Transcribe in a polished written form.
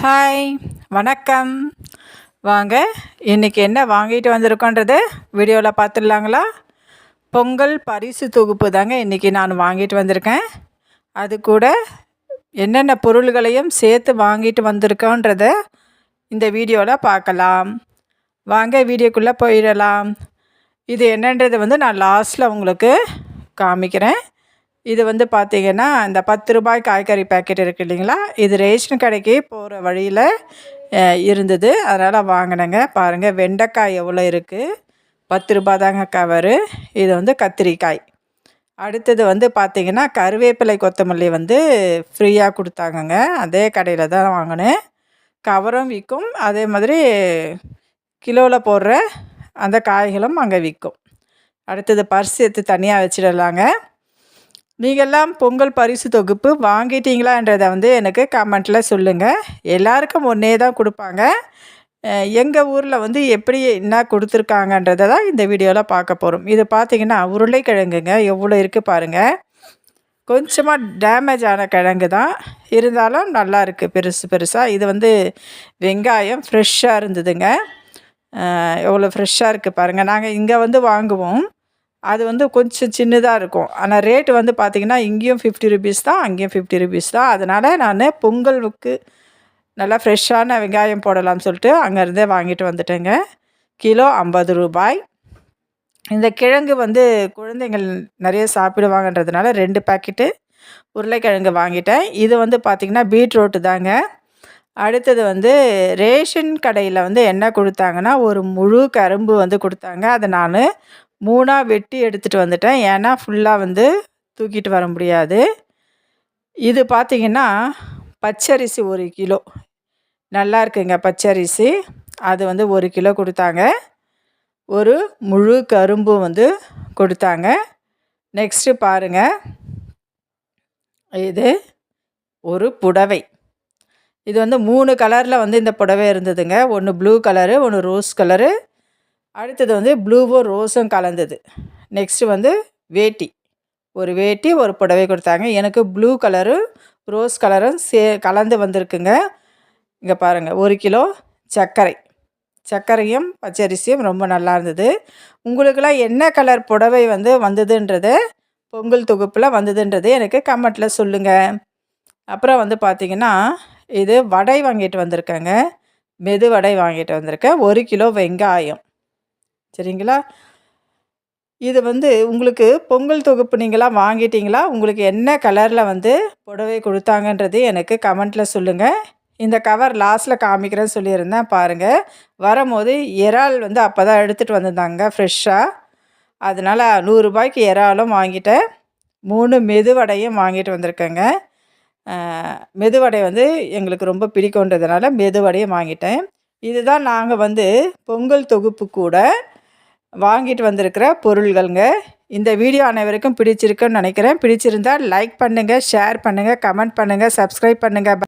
Hi, வணக்கம். வாங்க, இன்றைக்கி என்ன வாங்கிட்டு வந்திருக்கோன்றது வீடியோவில் பார்த்துடலாங்களா? பொங்கல் பரிசு தொகுப்பு தாங்க இன்றைக்கி நான் வாங்கிட்டு வந்திருக்கேன். அது கூட என்னென்ன பொருள்களையும் சேர்த்து வாங்கிட்டு வந்திருக்கோன்றத இந்த வீடியோவில் பார்க்கலாம். வாங்க வீடியோக்குள்ளே போயிடலாம். இது என்னன்றது நான் லாஸ்ட்டில் உங்களுக்கு காமிக்கிறேன். இது பார்த்திங்கன்னா இந்த 10 ரூபாய் காய்கறி பேக்கெட் இருக்குது இல்லைங்களா, இது ரேஷன் கடைக்கு போகிற வழியில் இருந்தது, அதனால் வாங்கினேங்க. பாருங்கள், வெண்டைக்காய் எவ்வளோ இருக்குது, 10 ரூபாய் தாங்க கவரு. இது கத்திரிக்காய். அடுத்தது பார்த்திங்கன்னா கருவேப்பிலை கொத்தமல்லி ஃப்ரீயாக கொடுத்தாங்கங்க. அதே கடையில் தான் வாங்கினேன். கவரும் விற்கும், அதே மாதிரி கிலோவில் போடுற அந்த காய்களும் அங்கே விற்கும். அடுத்தது பர்ஸ் எடுத்து தனியாக வச்சிடலாங்க. நீங்கள்லாம் பொங்கல் பரிசு தொகுப்பு வாங்கிட்டீங்களான்றதை எனக்கு கமெண்ட்டில் சொல்லுங்கள். எல்லாருக்கும் ஒன்றே தான் கொடுப்பாங்க. எங்கள் ஊரில் எப்படி என்ன கொடுத்துருக்காங்கன்றதை தான் இந்த வீடியோவில் பார்க்க போகிறோம். இது பார்த்திங்கன்னா உருளைக்கிழங்குங்க, எவ்வளோ இருக்குது பாருங்கள். கொஞ்சமாக டேமேஜ் ஆன கிழங்கு தான், இருந்தாலும் நல்லா இருக்குது பெருசு பெருசாக. இது வெங்காயம் ஃப்ரெஷ்ஷாக இருந்ததுங்க. எவ்வளோ ஃப்ரெஷ்ஷாக இருக்குது பாருங்கள். நாங்கள் இங்கே வாங்குவோம். அது கொஞ்சம் சின்னதாக இருக்கும். ஆனால் ரேட்டு பார்த்திங்கன்னா இங்கேயும் 50 ருபீஸ் தான், அங்கேயும் 50 ருபீஸ் தான். அதனால் நான் பொங்கலுக்கு நல்லா ஃப்ரெஷ்ஷான வெங்காயம் போடலாம்னு சொல்லிட்டு அங்கேருந்தே வாங்கிட்டு வந்துட்டேங்க. கிலோ 50 ரூபாய். இந்த கிழங்கு குழந்தைங்கள் நிறைய சாப்பிடுவாங்கன்றதுனால 2 பேக்கெட்டு உருளைக்கிழங்கு வாங்கிட்டேன். இது பார்த்திங்கன்னா பீட்ரூட்டு தாங்க. அடுத்தது ரேஷன் கடையில் என்ன கொடுத்தாங்கன்னா ஒரு முழு கரும்பு கொடுத்தாங்க. அதை நான் 3ஆக வெட்டி எடுத்துகிட்டு வந்துட்டேன். ஏன்னா ஃபுல்லாக தூக்கிட்டு வர முடியாது. இது பார்த்திங்கன்னா பச்சரிசி 1 கிலோ நல்லா இருக்குங்க. பச்சரிசி அது 1 கிலோ கொடுத்தாங்க. ஒரு முழு கரும்பு கொடுத்தாங்க. நெக்ஸ்ட்டு பாருங்கள், இது ஒரு புடவை. இது 3 கலரில் இந்த புடவை இருந்ததுங்க. ஒன்று ப்ளூ கலரு, ஒன்று ரோஸ் கலரு, அடுத்தது ப்ளூவும் ரோஸும் கலந்தது. நெக்ஸ்ட்டு வேட்டி, ஒரு வேட்டி ஒரு புடவை கொடுத்தாங்க. எனக்கு ப்ளூ கலரும் ரோஸ் கலரும் கலந்து வந்திருக்குங்க. இங்கே பாருங்கள், 1 கிலோ சர்க்கரையும் பச்சரிசியும் ரொம்ப நல்லா இருந்தது. உங்களுக்கெல்லாம் என்ன கலர் புடவை வந்ததுன்றது, பொங்கல் தொகுப்பில் வந்ததுன்றது எனக்கு கமெண்ட்டில் சொல்லுங்கள். அப்புறம் பார்த்திங்கன்னா இது வடை வாங்கிட்டு வந்திருக்கேங்க. மெது வடை வாங்கிட்டு வந்திருக்கேன். 1 கிலோ வெங்காயம். சரிங்களா? இது உங்களுக்கு பொங்கல் தொகுப்பு நீங்களாம் வாங்கிட்டீங்களா? உங்களுக்கு என்ன கலரில் புடவை கொடுத்தாங்கன்றது எனக்கு கமெண்ட்டில் சொல்லுங்கள். இந்த கவர் லாஸ்ட்டில் காமிக்கிறேன்னு சொல்லியிருந்தேன் பாருங்கள். வரும்போது இறால் அப்போ தான் எடுத்துகிட்டு வந்திருந்தாங்க ஃப்ரெஷ்ஷாக. அதனால் 100 ரூபாய்க்கு இறாலும் வாங்கிட்டேன். 3 மெதுவடையும் வாங்கிட்டு வந்திருக்கேங்க. மெதுவடை எங்களுக்கு ரொம்ப பிடிக்குன்றதுனால மெதுவடையும் வாங்கிட்டேன். இதுதான் நாங்கள் பொங்கல் தொகுப்பு கூட வாங்கிட்டு வந்திருக்கிற பொருள்கள்ங்க. இந்த வீடியோ அனைவருக்கும் பிடிச்சிருக்குன்னு நினைக்கிறேன். பிடிச்சிருந்தால் லைக் பண்ணுங்கள், ஷேர் பண்ணுங்கள், கமெண்ட் பண்ணுங்கள், சப்ஸ்கிரைப் பண்ணுங்கள்.